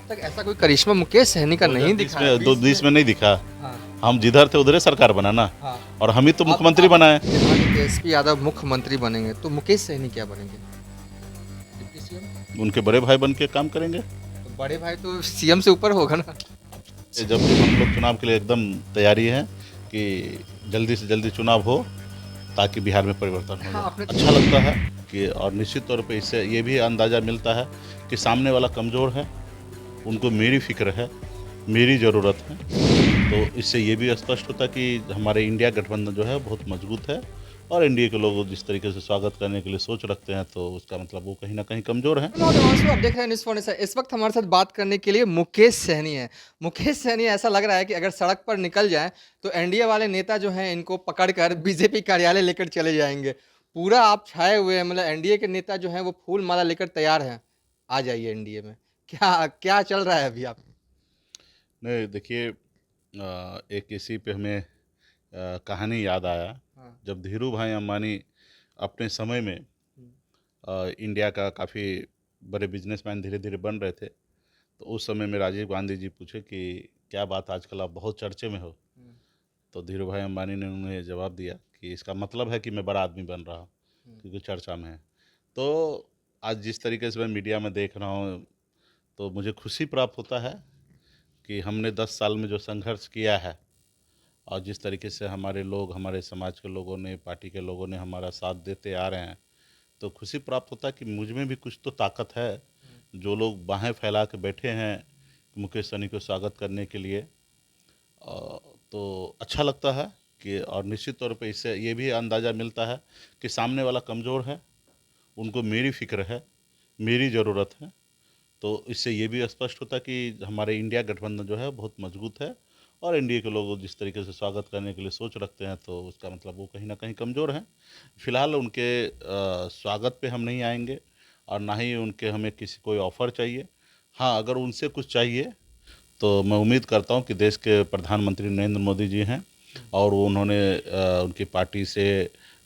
तक ऐसा कोई करिश्मा मुकेश सहनी का नहीं दिखा है। 2020 में नहीं दिखा। हाँ हम जिधर थे उधर ही सरकार बना ना, हाँ। और हम ही तो मुख्यमंत्री बनाए। तेजस्वी यादव मुख्यमंत्री बनेंगे तो मुकेश सहनी क्या बनेंगे? Deputy CM? उनके बड़े भाई बन के काम करेंगे। तो बड़े भाई तो सीएम से ऊपर होगा ना। जब भी हम लोग चुनाव के लिए एकदम तैयारी है कि जल्दी से जल्दी चुनाव हो ताकि बिहार में परिवर्तन हो हाँ, जाए। आपने अच्छा लगता है कि, और निश्चित तौर पे इससे ये भी अंदाज़ा मिलता है कि सामने वाला कमज़ोर है, उनको मेरी फिक्र है, मेरी ज़रूरत है। तो इससे ये भी स्पष्ट होता है कि हमारे इंडिया गठबंधन जो है बहुत मजबूत है, और एनडीए के लोग जिस तरीके से स्वागत करने के लिए सोच रखते हैं तो उसका मतलब वो कहीं ना कहीं कमज़ोर है। नौजवान आप देख रहे हैं न्यूज़ फॉर इस वक्त हमारे साथ बात करने के लिए मुकेश सहनी है। मुकेश सहनी ऐसा लग रहा है कि अगर सड़क पर निकल जाए तो एनडीए वाले नेता जो हैं इनको पकड़कर बीजेपी कार्यालय लेकर चले जाएंगे। पूरा आप छाए हुए हैं, मतलब एनडीए के नेता जो हैं वो फूल माला लेकर तैयार हैं, आ जाइए एनडीए में। क्या क्या चल रहा है अभी आप? नहीं देखिए, एक इसी पे हमें कहानी याद आया। हाँ। जब धीरू भाई अंबानी अपने समय में इंडिया का काफ़ी बड़े बिजनेसमैन धीरे धीरे बन रहे थे, तो उस समय में राजीव गांधी जी पूछे कि क्या बात आजकल आप बहुत चर्चे में हो। तो धीरू भाई अंबानी ने उन्हें जवाब दिया कि इसका मतलब है कि मैं बड़ा आदमी बन रहा हूँ, क्योंकि चर्चा में है। तो आज जिस तरीके से मैं मीडिया में देख रहा हूँ तो मुझे खुशी प्राप्त होता है कि हमने 10 साल में जो संघर्ष किया है, और जिस तरीके से हमारे लोग, हमारे समाज के लोगों ने, पार्टी के लोगों ने हमारा साथ देते आ रहे हैं, तो खुशी प्राप्त होता है कि मुझ में भी कुछ तो ताकत है। जो लोग बाहें फैला के बैठे हैं मुकेश सहनी को स्वागत करने के लिए, तो अच्छा लगता है कि, और निश्चित तौर पे इससे ये भी अंदाज़ा मिलता है कि सामने वाला कमज़ोर है, उनको मेरी फिक्र है, मेरी ज़रूरत है। तो इससे ये भी स्पष्ट होता है कि हमारे इंडिया गठबंधन जो है बहुत मजबूत है, और एनडीए के लोग जिस तरीके से स्वागत करने के लिए सोच रखते हैं तो उसका मतलब वो कहीं ना कहीं कमज़ोर हैं। फिलहाल उनके स्वागत पे हम नहीं आएंगे, और ना ही उनके हमें किसी कोई ऑफ़र चाहिए। हाँ, अगर उनसे कुछ चाहिए तो मैं उम्मीद करता हूं कि देश के प्रधानमंत्री नरेंद्र मोदी जी हैं, और वो उन्होंने उनकी पार्टी से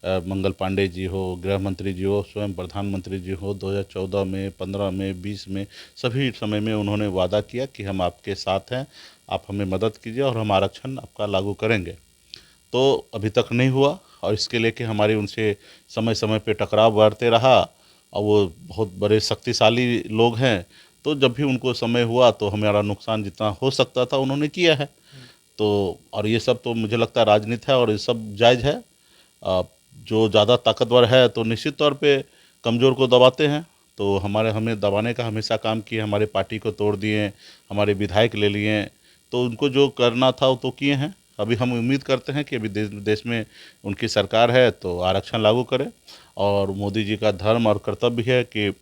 मंगल पांडे जी हो, गृह मंत्री जी हो, स्वयं प्रधानमंत्री जी हो, 2014 में, 15 में, 20 में, सभी समय में उन्होंने वादा किया कि हम आपके साथ हैं, आप हमें मदद कीजिए और हम आरक्षण आपका लागू करेंगे। तो अभी तक नहीं हुआ, और इसके लेके हमारी उनसे समय समय पे टकराव बढ़ते रहा, और वो बहुत बड़े शक्तिशाली लोग हैं। तो जब भी उनको समय हुआ तो हमारा नुकसान जितना हो सकता था उन्होंने किया है। तो और ये सब तो मुझे लगता है राजनीति है, और ये सब जायज़ है। जो ज़्यादा ताकतवर है तो निश्चित तौर पे कमज़ोर को दबाते हैं। तो हमें दबाने का हमेशा काम किए, हमारे पार्टी को तोड़ दिए, हमारे विधायक ले लिए, तो उनको जो करना था वो तो किए हैं। अभी हम उम्मीद करते हैं कि अभी देश में उनकी सरकार है तो आरक्षण लागू करें, और मोदी जी का धर्म और कर्तव्य है कि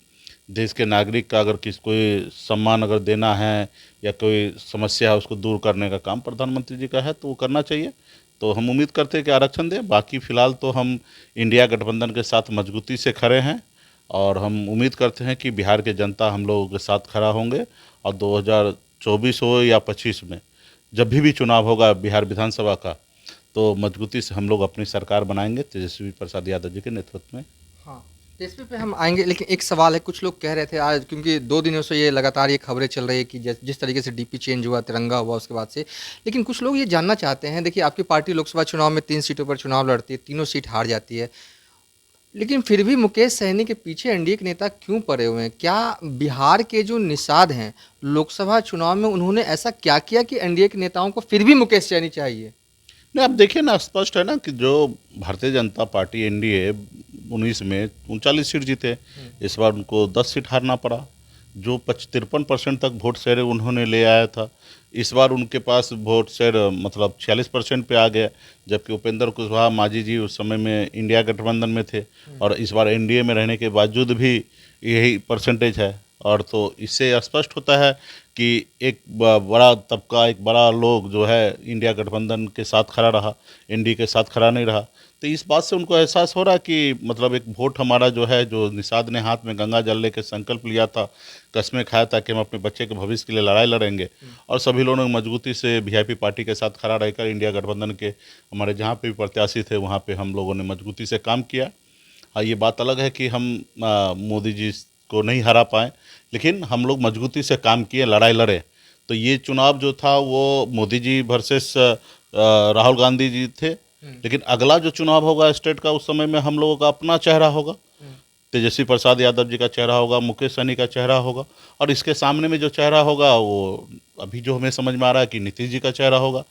देश के नागरिक का अगर कोई सम्मान अगर देना है या कोई समस्या है उसको दूर करने का काम प्रधानमंत्री जी का है, तो वो करना चाहिए। तो हम उम्मीद करते हैं कि आरक्षण दें। बाकी फ़िलहाल तो हम इंडिया गठबंधन के साथ मजबूती से खड़े हैं, और हम उम्मीद करते हैं कि बिहार के जनता हम लोगों के साथ खड़ा होंगे, और 2024 हो या 25 में जब भी चुनाव होगा बिहार विधानसभा का, तो मजबूती से हम लोग अपनी सरकार बनाएंगे तेजस्वी प्रसाद यादव जी के नेतृत्व में। हाँ, टीएसपी पे हम आएँगे, लेकिन एक सवाल है, कुछ लोग कह रहे थे आज, क्योंकि 2 दिनों से ये लगातार ये खबरें चल रही है कि जिस तरीके से डीपी चेंज हुआ, तिरंगा हुआ उसके बाद से, लेकिन कुछ लोग ये जानना चाहते हैं, देखिए आपकी पार्टी लोकसभा चुनाव में 3 सीटों पर चुनाव लड़ती है, तीनों सीट हार जाती है, लेकिन फिर भी मुकेश सहनी के पीछे एनडीए के नेता क्यों पड़े हुए हैं? क्या बिहार के जो निषाद हैं, लोकसभा चुनाव में उन्होंने ऐसा क्या किया कि एनडीए के नेताओं को फिर भी मुकेश सहनी चाहिए? नहीं, आप देखिए ना, स्पष्ट है ना कि जो भारतीय जनता पार्टी एनडीए 19 में 39 सीट जीते, इस बार उनको 10 सीट हारना पड़ा। जो 53% तक वोट शेयर उन्होंने ले आया था, इस बार उनके पास वोट शेयर मतलब 46% पे आ गया, जबकि उपेंद्र कुशवाहा मांझी जी उस समय में इंडिया गठबंधन में थे, और इस बार एनडीए में रहने के बावजूद भी यही परसेंटेज है। और तो इससे स्पष्ट होता है कि एक बड़ा तबका, एक बड़ा लोग जो है इंडिया गठबंधन के साथ खड़ा रहा, एनडीए के साथ खड़ा नहीं रहा। तो इस बात से उनको एहसास हो रहा है कि मतलब एक वोट हमारा जो है, जो निषाद ने हाथ में गंगा जल लेके संकल्प लिया था, कस्में खाया था कि हम अपने बच्चे के भविष्य के लिए लड़ाई लड़ेंगे, और सभी लोगों ने मजबूती से वीआईपी पार्टी के साथ खड़ा रहकर इंडिया गठबंधन के हमारे जहाँ पे भी प्रत्याशी थे वहाँ पे हम लोगों ने मजबूती से काम किया। हाँ, ये बात अलग है कि हम मोदी जी को नहीं हरा पाए, लेकिन हम लोग मजबूती से काम किए, लड़ाई लड़े। तो ये चुनाव जो था वो मोदी जी वर्सेस राहुल गांधी जी थे, लेकिन अगला जो चुनाव होगा स्टेट का, उस समय में हम लोगों का अपना चेहरा होगा, तेजस्वी प्रसाद यादव जी का चेहरा होगा, मुकेश सहनी का चेहरा होगा, और इसके सामने में जो चेहरा होगा वो अभी जो हमें समझ में आ रहा है कि नीतीश जी का चेहरा होगा।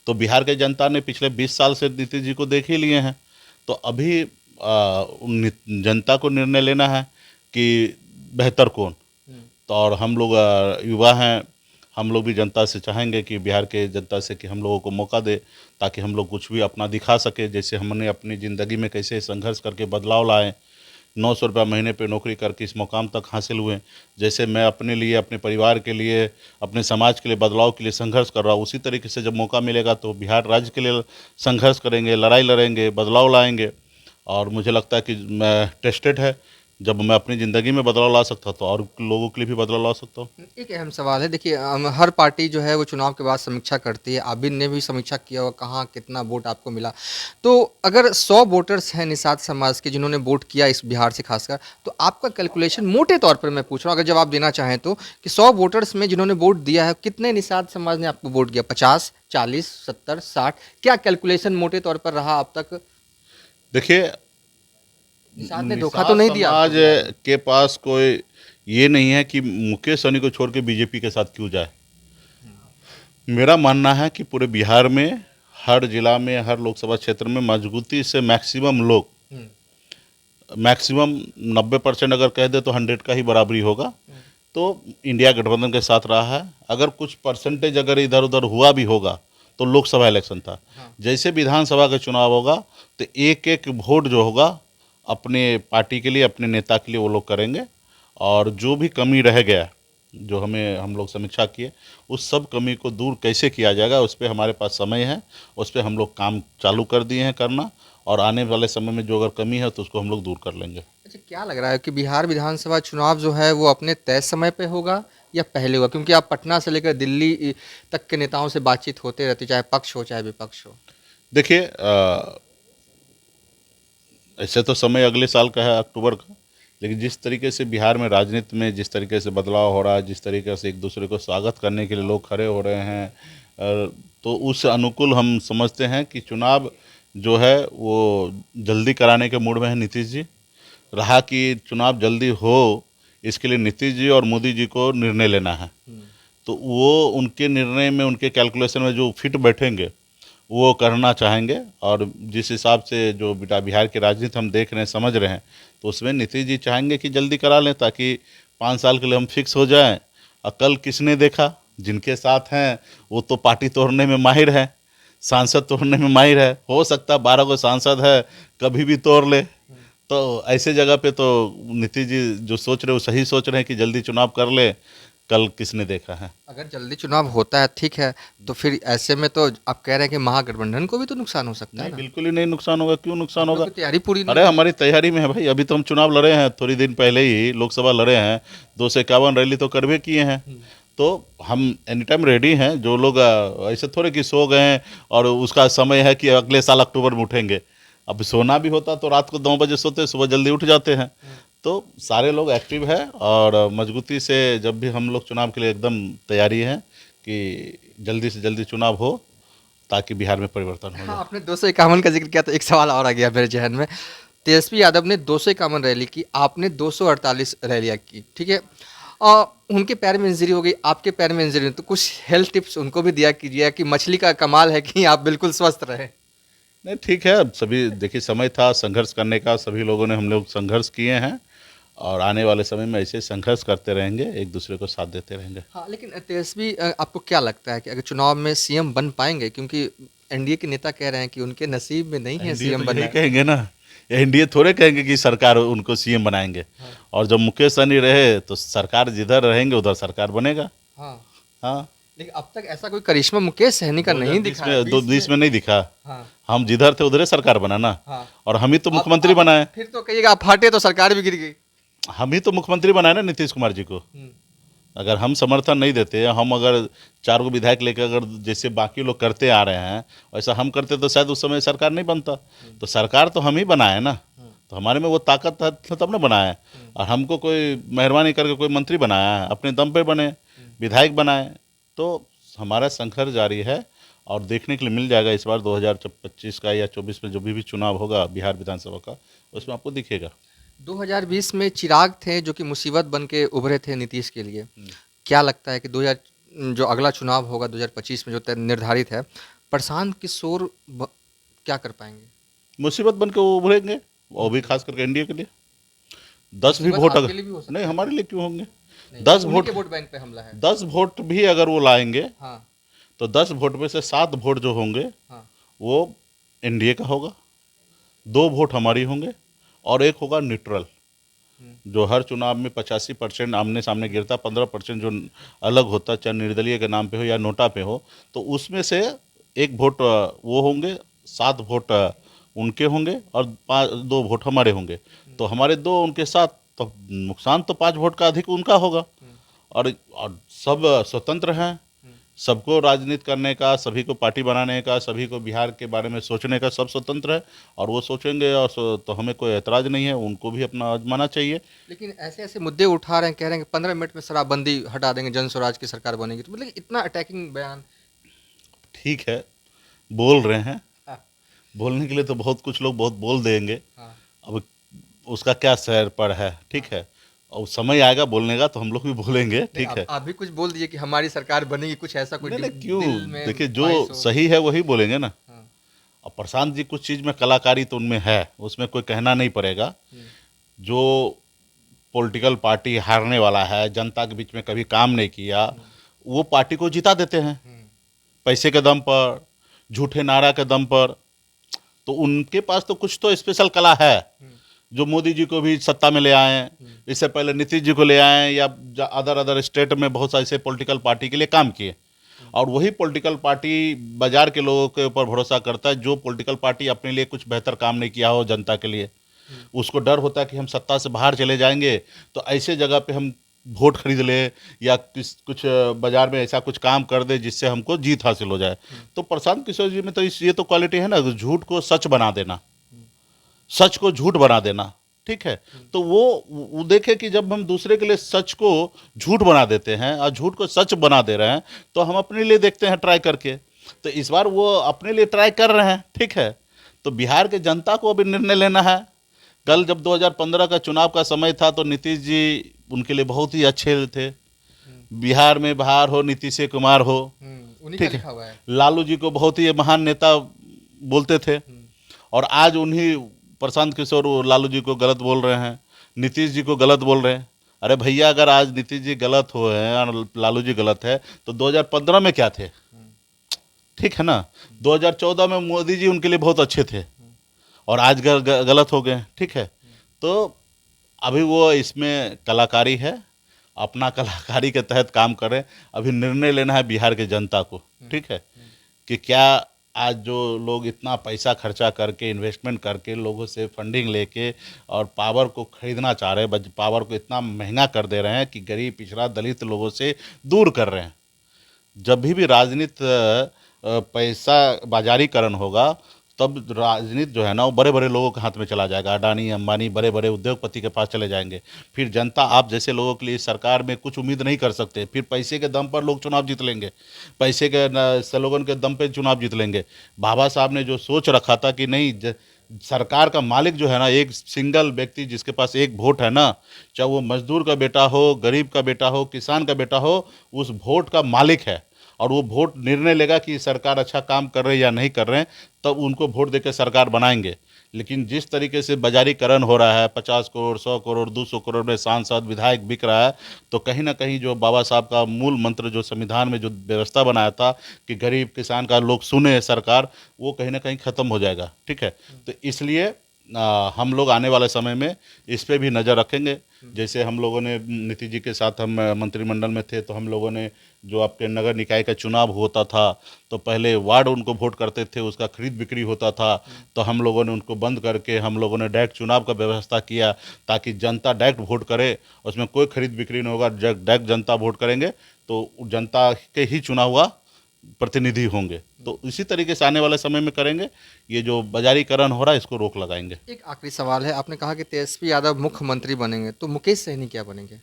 तो बिहार के जनता ने पिछले 20 साल से नीतीश जी को देख ही लिए हैं। तो अभी जनता को निर्णय लेना है कि बेहतर कौन। तो और हम लोग युवा हैं, हम लोग भी जनता से चाहेंगे कि बिहार के जनता से कि हम लोगों को मौका दे, ताकि हम लोग कुछ भी अपना दिखा सके। जैसे हमने अपनी ज़िंदगी में कैसे संघर्ष करके बदलाव लाए, 900 रुपये महीने पे नौकरी करके इस मुकाम तक हासिल हुए। जैसे मैं अपने लिए, अपने परिवार के लिए, अपने समाज के लिए बदलाव के लिए संघर्ष कर रहा हूँ, उसी तरीके से जब मौका मिलेगा तो बिहार राज्य के लिए संघर्ष करेंगे, लड़ाई लड़ेंगे, बदलाव लाएंगे। और मुझे लगता है कि मैं टेस्टेड है, जब मैं अपनी ज़िंदगी में बदलाव ला सकता तो और लोगों के लिए भी बदलाव ला सकता हूँ। एक अहम सवाल है, देखिए हर पार्टी जो है वो चुनाव के बाद समीक्षा करती है। आप ने भी समीक्षा किया होगा, कहाँ कितना वोट आपको मिला। तो अगर 100 वोटर्स हैं निषाद समाज के जिन्होंने वोट किया इस बिहार से खासकर, तो आपका कैलकुलेशन मोटे तौर पर मैं पूछ रहा हूँ, अगर जवाब देना चाहें तो, कि 100 वोटर्स में जिन्होंने वोट दिया है, कितने निषाद समाज ने आपको वोट दिया? 50, 40, 70, 60? क्या कैलकुलेशन मोटे तौर पर रहा अब तक? देखिए, निषाद ने धोखा तो नहीं दिया समाज आपको? के पास कोई ये नहीं है कि मुकेश सहनी को छोड़ के बीजेपी के साथ क्यों जाए। मेरा मानना है कि पूरे बिहार में, हर जिला में, हर लोकसभा क्षेत्र में मजबूती से मैक्सिमम लोग, मैक्सिमम 90% अगर कह दे तो 100 का ही बराबरी होगा, तो इंडिया गठबंधन के साथ रहा है। अगर कुछ परसेंटेज अगर इधर उधर हुआ भी होगा तो लोकसभा इलेक्शन था। जैसे विधानसभा का चुनाव होगा तो एक एक वोट जो होगा अपने पार्टी के लिए, अपने नेता के लिए वो लोग करेंगे। और जो भी कमी रह गया, जो हम लोग समीक्षा किए, उस सब कमी को दूर कैसे किया जाएगा उस पर हमारे पास समय है, उस पर हम लोग काम चालू कर दिए हैं करना। और आने वाले समय में जो अगर कमी है तो उसको हम लोग दूर कर लेंगे। अच्छा, क्या लग रहा है कि बिहार विधानसभा चुनाव जो है वो अपने तय समय पे होगा या पहले होगा? क्योंकि आप पटना से लेकर दिल्ली तक के नेताओं से बातचीत होते रहती, चाहे पक्ष हो चाहे विपक्ष हो। देखिए, ऐसे तो समय अगले साल का है, अक्टूबर का, लेकिन जिस तरीके से बिहार में राजनीति में जिस तरीके से बदलाव हो रहा है, जिस तरीके से एक दूसरे को स्वागत करने के लिए लोग खड़े हो रहे हैं, तो उस अनुकूल हम समझते हैं कि चुनाव जो है वो जल्दी कराने के मूड में है नीतीश जी। रहा कि चुनाव जल्दी हो, इसके लिए नीतीश जी और मोदी जी को निर्णय लेना है। तो वो उनके निर्णय में, उनके कैलकुलेशन में जो फिट बैठेंगे वो करना चाहेंगे। और जिस हिसाब से जो बिहार की राजनीति हम देख रहे हैं, समझ रहे हैं, तो उसमें नीतीश जी चाहेंगे कि जल्दी करा लें, ताकि 5 साल के लिए हम फिक्स हो जाएं। और कल किसने देखा, जिनके साथ हैं वो तो पार्टी तोड़ने में माहिर है, सांसद तोड़ने में माहिर है। हो सकता 12 को सांसद है, कभी भी तोड़ ले। तो ऐसे जगह पे तो नीतीश जी जो सोच रहे हैं वो सही सोच रहे हैं कि जल्दी चुनाव कर ले। कल किसने देखा है। अगर जल्दी चुनाव होता है, ठीक है, तो फिर ऐसे में तो आप कह रहे हैं कि महागठबंधन को भी तो नुकसान हो सकता है नहीं, ना? बिल्कुल ही नहीं नुकसान होगा। क्यों नुकसान आप होगा? लोग की तैयारी पूरी नहीं अरे हुई। हमारी तैयारी में है भाई। अभी तो हम चुनाव लड़े हैं, थोड़ी दिन पहले ही लोकसभा लड़े हैं, 251 रैली तो करवे किए हैं। तो हम एनी टाइम रेडी हैं। जो लोग ऐसे थोड़े कि सो गए हैं और उसका समय है कि अगले साल अक्टूबर में उठेंगे। अब सोना भी होता तो रात को 9 बजे सोते, सुबह जल्दी उठ जाते हैं। तो सारे लोग एक्टिव है और मजबूती से जब भी हम लोग चुनाव के लिए एकदम तैयारी है कि जल्दी से जल्दी चुनाव हो, ताकि बिहार में परिवर्तन हो हाँ, जाए। आपने 251 का जिक्र किया तो एक सवाल और आ गया मेरे जहन में। तेजस्वी यादव ने 251 रैली की, आपने 248 रैलियाँ की, ठीक है। और उनके पैर में इंजरी हो गई, आपके पैर में इंजरी हुई, तो कुछ हेल्थ टिप्स उनको भी दिया कीजिए कि मछली का कमाल है कि आप बिल्कुल स्वस्थ रहे। नहीं, ठीक है। अब सभी देखिए, समय था संघर्ष करने का, सभी लोगों ने, हम लोग संघर्ष किए हैं और आने वाले समय में ऐसे संघर्ष करते रहेंगे, एक दूसरे को साथ देते रहेंगे। हाँ, लेकिन तेजस्वी आपको क्या लगता है कि अगर चुनाव में सीएम बन पाएंगे? क्योंकि एनडीए के नेता कह रहे हैं कि उनके नसीब में नहीं है एनडीए सीएम तो बनना। यही कहेंगे ना, एनडीए थोड़े कहेंगे कि सरकार उनको सीएम बनाएंगे। और जब मुकेश सहनी रहे तो सरकार जिधर रहेंगे उधर सरकार बनेगा। हाँ, हाँ, लेकिन अब तक ऐसा कोई करिश्मा मुकेश सहनी का नहीं 2020 दिखा में, है। 2020 में नहीं दिखा। हाँ, हम जिधर थे उधर ही सरकार बना ना। हाँ। और हम ही तो आप- मुख्यमंत्री आप बनाए। फिर तो कहिएगा आप हटे तो सरकार भी गिर गई। हम ही तो मुख्यमंत्री बनाए ना नीतीश कुमार जी को। अगर हम समर्थन नहीं देते, हम अगर 4 को विधायक लेकर अगर जैसे बाकी लोग करते आ रहे हैं वैसा हम करते तो शायद उस समय सरकार नहीं बनता। तो सरकार तो हम ही बनाए ना। तो हमारे में वो ताकत है तब ना बनाया है। और हमको कोई मेहरबानी करके कोई मंत्री बनाया है, अपने दम पे बने, विधायक बनाए। तो हमारा संघर्ष जारी है और देखने के लिए मिल जाएगा इस बार 2025 का या 24 में जो भी चुनाव होगा बिहार विधानसभा का, उसमें आपको दिखेगा। 2020 में चिराग थे जो कि मुसीबत बन के उभरे थे नीतीश के लिए। क्या लगता है कि 2000 जो अगला चुनाव होगा 2025 में जो निर्धारित है, प्रशांत किशोर क्या कर पाएंगे? मुसीबत बन के वो उभरेंगे, वो भी खास करके एनडीए के लिए। 10 भी मुसीबत वोट आपके अगर लिए भी हो सकता नहीं, है। हमारे लिए क्यों होंगे? नहीं, 10 उन्हीं वोट, के वोट बैंक पे हमला है। 10 वोट भी अगर वो लाएंगे हाँ तो 10 वोट में से 7 वोट जो होंगे हाँ। वो एनडीए का होगा, 2 वोट हमारी होंगे और 1 होगा न्यूट्रल। जो हर चुनाव में 85% आमने सामने गिरता, 15% जो अलग होता, चाहे निर्दलीय के नाम पे हो या नोटा पे हो, तो उसमें से 1 वोट वो होंगे, 7 वोट उनके होंगे और 2 वोट हमारे होंगे। तो हमारे 2 उनके साथ, तो नुकसान तो 5 वोट का अधिक उनका होगा। और सब स्वतंत्र हैं, सबको राजनीति करने का, सभी को पार्टी बनाने का, सभी को बिहार के बारे में सोचने का, सब स्वतंत्र है और वो सोचेंगे और तो हमें कोई एतराज़ नहीं है, उनको भी अपना आजमाना चाहिए। लेकिन ऐसे ऐसे मुद्दे उठा रहे हैं, कह रहे हैं कि 15 मिनट में शराबबंदी हटा देंगे, जन स्वराज की सरकार बनेगी। तो मतलब इतना अटैकिंग बयान। ठीक है, बोल रहे हैं, हाँ बोलने के लिए तो बहुत कुछ लोग बहुत बोल देंगे। हाँ अब उसका क्या सैर पर है, ठीक है, और समय आएगा बोलने का तो हम लोग भी बोलेंगे, नहीं, ठीक है। आप भी कुछ बोल दीजिए कि हमारी सरकार बनेगी, कुछ ऐसा कोई नहीं नहीं, दिल क्यों, में देखिए जो ख्वाहिश हो। सही है वही बोलेंगे ना। हाँ। और प्रशांत जी कुछ चीज़ में कलाकारी तो उनमें है, उसमें कोई कहना नहीं पड़ेगा। जो पॉलिटिकल पार्टी हारने वाला है, जनता के बीच में कभी काम नहीं किया, वो पार्टी को जिता देते हैं पैसे के दम पर, झूठे नारा के दम पर। तो उनके पास तो कुछ तो स्पेशल कला है, जो मोदी जी को भी सत्ता में ले आए, इससे पहले नीतीश जी को ले आए, या अदर स्टेट में बहुत सारे ऐसे पॉलिटिकल पार्टी के लिए काम किए। और वही पॉलिटिकल पार्टी बाजार के लोगों के ऊपर भरोसा करता है। जो पॉलिटिकल पार्टी अपने लिए कुछ बेहतर काम नहीं किया हो जनता के लिए, उसको डर होता है कि हम सत्ता से बाहर चले जाएंगे तो ऐसे जगह पे हम वोट खरीद ले या कुछ बाजार में ऐसा कुछ काम कर दे जिससे हमको जीत हासिल हो जाए। तो प्रशांत किशोर जी में तो ये तो क्वालिटी है ना, झूठ को सच बना देना, सच को झूठ बना देना, ठीक है। तो वो देखे कि जब हम दूसरे के लिए सच को झूठ बना देते हैं और झूठ को सच बना दे रहे हैं, तो हम अपने लिए देखते हैं ट्राई करके। तो इस बार वो अपने लिए ट्राई कर रहे हैं, ठीक है। तो बिहार के जनता को अभी निर्णय लेना है। कल जब 2015 का चुनाव का समय था तो नीतीश जी उनके लिए बहुत ही अच्छे थे। बिहार में बाहर हो नीतीश कुमार हो, उन्हीं का ठीक लिखा है, हुआ है। लालू जी को बहुत ही महान नेता बोलते थे। और आज उन्हीं प्रशांत किशोर लालू जी को गलत बोल रहे हैं, नीतीश जी को गलत बोल रहे हैं। अरे भैया, अगर आज नीतीश जी गलत हुए हैं और लालू जी गलत है तो 2015 में क्या थे, ठीक है ना। 2014 में मोदी जी उनके लिए बहुत अच्छे थे और आज गलत हो गए, ठीक है। तो अभी वो इसमें कलाकारी है, अपना कलाकारी के तहत काम करें। अभी निर्णय लेना है बिहार के जनता को, ठीक है, कि क्या आज जो लोग इतना पैसा खर्चा करके, इन्वेस्टमेंट करके, लोगों से फंडिंग लेके और पावर को खरीदना चाह रहे हैं, पावर को इतना महंगा कर दे रहे हैं कि गरीब, पिछड़ा, दलित लोगों से दूर कर रहे हैं। जब भी राजनीति पैसा बाजारीकरण होगा तब राजनीति जो है ना वो बड़े बड़े लोगों के हाथ में चला जाएगा। अडानी, अंबानी, बड़े बड़े उद्योगपति के पास चले जाएंगे। फिर जनता, आप जैसे लोगों के लिए सरकार में कुछ उम्मीद नहीं कर सकते। फिर पैसे के दम पर लोग चुनाव जीत लेंगे, पैसे के स्लोगन के दम पे चुनाव जीत लेंगे। बाबा साहब ने जो सोच रखा था कि नहीं, सरकार का मालिक जो है ना, एक सिंगल व्यक्ति जिसके पास एक वोट है ना, चाहे वो मजदूर का बेटा हो, गरीब का बेटा हो, किसान का बेटा हो, उस वोट का मालिक है। और वो वोट निर्णय लेगा कि सरकार अच्छा काम कर रहे हैं या नहीं कर रहे हैं, तब उनको वोट देकर सरकार बनाएंगे। लेकिन जिस तरीके से बाजारीकरण हो रहा है, 50 करोड़, 100 करोड़, 200 करोड़ में सांसद, विधायक बिक रहा है, तो कहीं ना कहीं जो बाबा साहब का मूल मंत्र, जो संविधान में जो व्यवस्था बनाया था कि गरीब किसान का लोग सुने सरकार, वो कहीं ना कहीं ख़त्म हो जाएगा, ठीक है। तो इसलिए हम लोग आने वाले समय में इस पे भी नज़र रखेंगे। जैसे हम लोगों ने नीतीश जी के साथ, हम मंत्रिमंडल में थे, तो हम लोगों ने जो आपके नगर निकाय का चुनाव होता था तो पहले वार्ड उनको वोट करते थे, उसका खरीद बिक्री होता था, तो हम लोगों ने उनको बंद करके हम लोगों ने डायरेक्ट चुनाव का व्यवस्था किया ताकि जनता डायरेक्ट वोट करे, उसमें कोई खरीद बिक्री नहीं होगा। डायरेक्ट जनता वोट करेंगे तो जनता के ही चुना हुआ प्रतिनिधि होंगे। तो इसी तरीके से आने वाले समय में करेंगे। ये जो बाजारीकरण हो रहा है इसको रोक लगाएंगे। एक आखिरी सवाल है, आपने कहा कि तेजस्वी यादव मुख्यमंत्री बनेंगे, तो मुकेश सहनी क्या बनेंगे?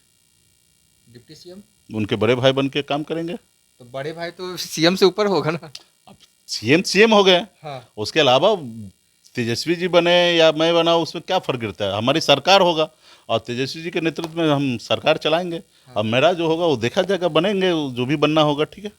Deputy CM? उनके बड़े भाई बन के काम करेंगे। तो बड़े भाई तो सीएम से ऊपर होगा ना। अब सीएम हो गए, हाँ। उसके अलावा तेजस्वी जी बने या मैं बना उसमें क्या फ़र्क गिरता है। हमारी सरकार होगा और तेजस्वी जी के नेतृत्व में हम सरकार चलाएंगे। अब मेरा जो होगा वो देखा जाएगा, बनेंगे जो भी बनना होगा। ठीक है।